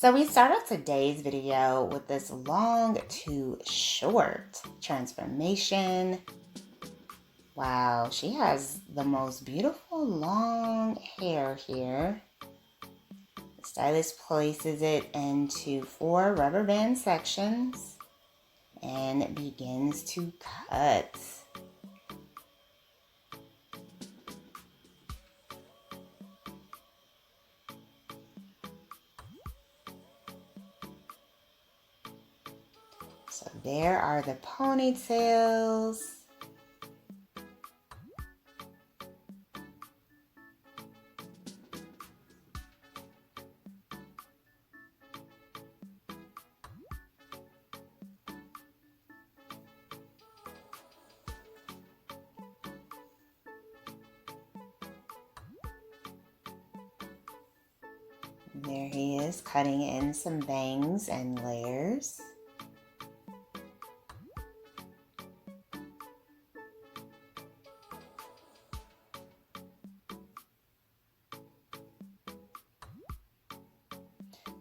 So we start off today's video with this long to short transformation. Wow, she has the most beautiful long hair here. The stylist places it into 4 rubber band sections and begins to cut. So there are the ponytails. There he is, cutting in some bangs and layers.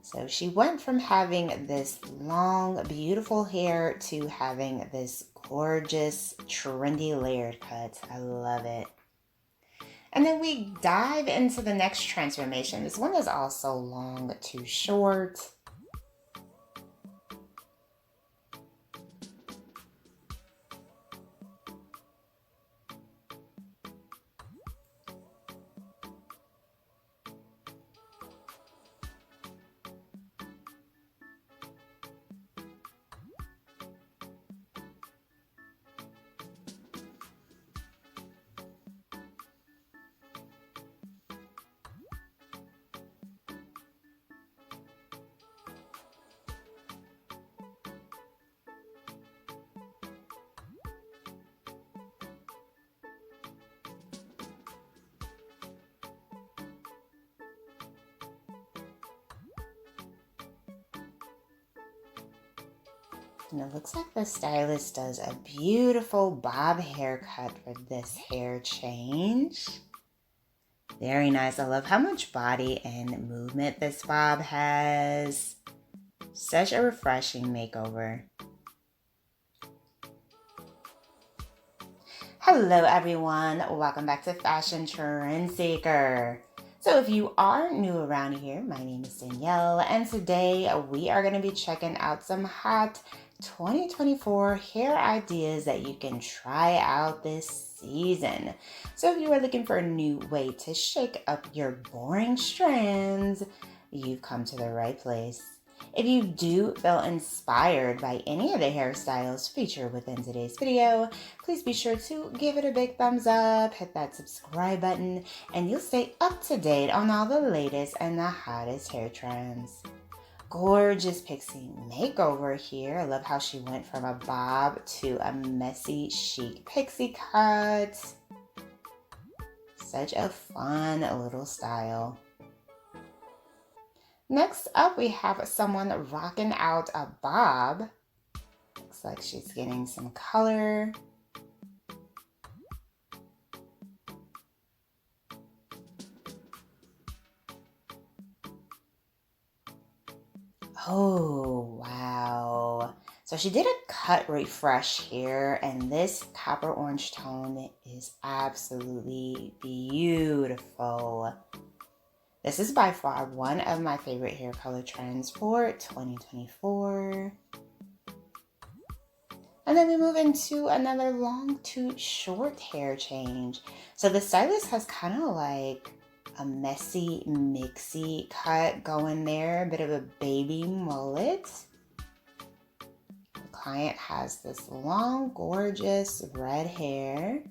So she went from having this long, beautiful hair to having this gorgeous, trendy layered cut. I love it. And then we dive into the next transformation. This one is also long to short. And it looks like the stylist does a beautiful bob haircut for this hair change. Very nice. I love how much body and movement this bob has. Such a refreshing makeover. Hello everyone, welcome back to Fashion Trend Seeker. So if you are new around here, my name is Danielle, and today we are going to be checking out some hot 2024 hair ideas that you can try out this season. So if you are looking for a new way to shake up your boring strands, you've come to the right place. If you do feel inspired by any of the hairstyles featured within today's video, please be sure to give it a big thumbs up, hit that subscribe button, and you'll stay up to date on all the latest and the hottest hair trends. Gorgeous Pixie makeover here. I love how she went from a bob to a messy chic pixie cut. Such a fun little style. Next up, we have someone rocking out a bob. Looks like she's getting some color. Oh, wow. So she did a cut refresh here, and this copper orange tone is absolutely beautiful. This is by far one of my favorite hair color trends for 2024. And then we move into another long to short hair change. So the stylist has kind of like a messy, mixy cut going there, a bit of a baby mullet. The client has this long, gorgeous red hair.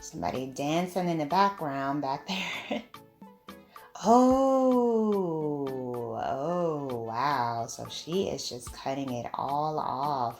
Somebody dancing in the background back there. Oh, wow. So she is just cutting it all off.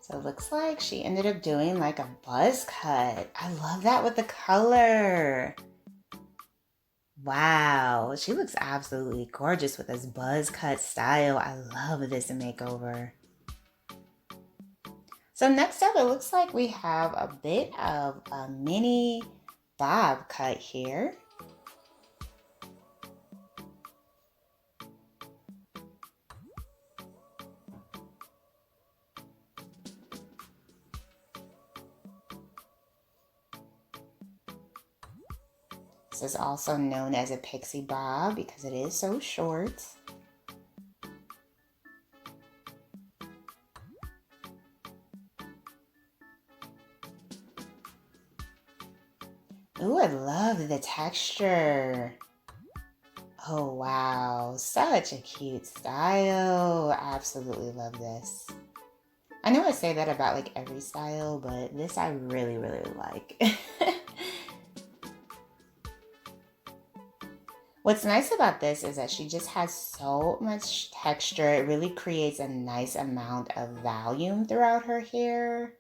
So it looks like she ended up doing like a buzz cut. I love that with the color. Wow, she looks absolutely gorgeous with this buzz cut style. I love this makeover. So next up, it looks like we have a bit of a mini bob cut here. This is also known as a Pixie Bob because it is so short. Ooh, I love the texture. Oh, wow. Such a cute style. I absolutely love this. I know I say that about like every style, but this I really, really like. What's nice about this is that she just has so much texture. It really creates a nice amount of volume throughout her hair.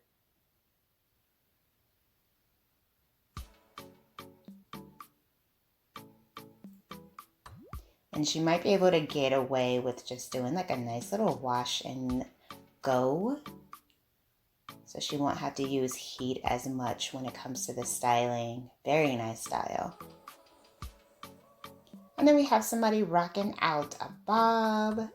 And she might be able to get away with just doing like a nice little wash and go. So she won't have to use heat as much when it comes to the styling. Very nice style. And then we have somebody rocking out a bob.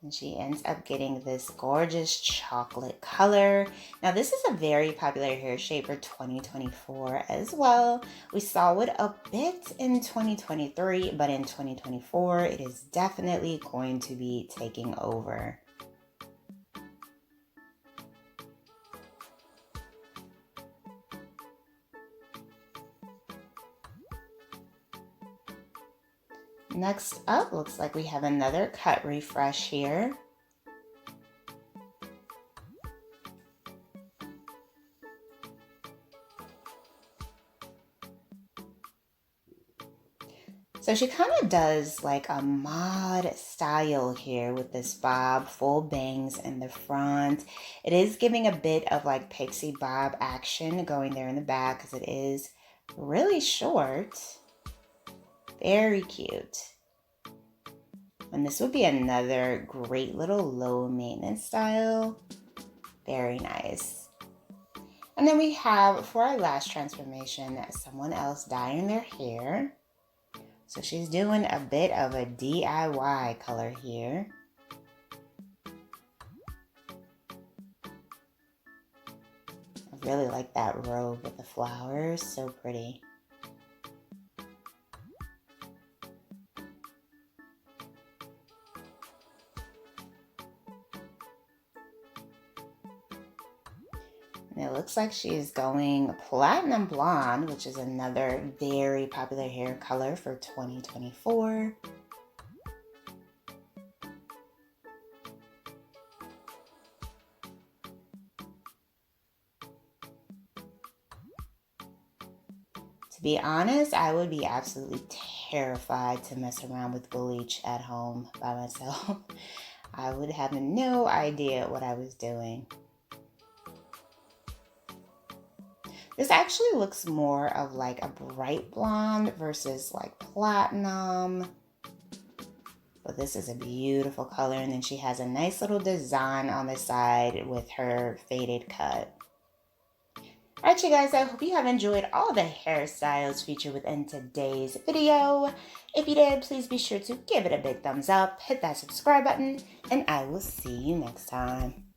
And she ends up getting this gorgeous chocolate color. Now this is a very popular hair shape for 2024 as well. We saw it a bit in 2023, but in 2024, it is definitely going to be taking over. Next up, looks like we have another cut refresh here. So she kind of does like a mod style here with this bob, full bangs in the front. It is giving a bit of like Pixie Bob action going there in the back because it is really short. Very cute. And this would be another great little low maintenance style. Very nice. And then we have, for our last transformation, someone else dyeing their hair. So she's doing a bit of a DIY color here. I really like that robe with the flowers, so pretty. And it looks like she's going platinum blonde, which is another very popular hair color for 2024. To be honest, I would be absolutely terrified to mess around with bleach at home by myself. I would have no idea what I was doing. This actually looks more of like a bright blonde versus like platinum. But this is a beautiful color. And then she has a nice little design on the side with her faded cut. Alright, you guys, I hope you have enjoyed all the hairstyles featured within today's video. If you did, please be sure to give it a big thumbs up, hit that subscribe button, and I will see you next time.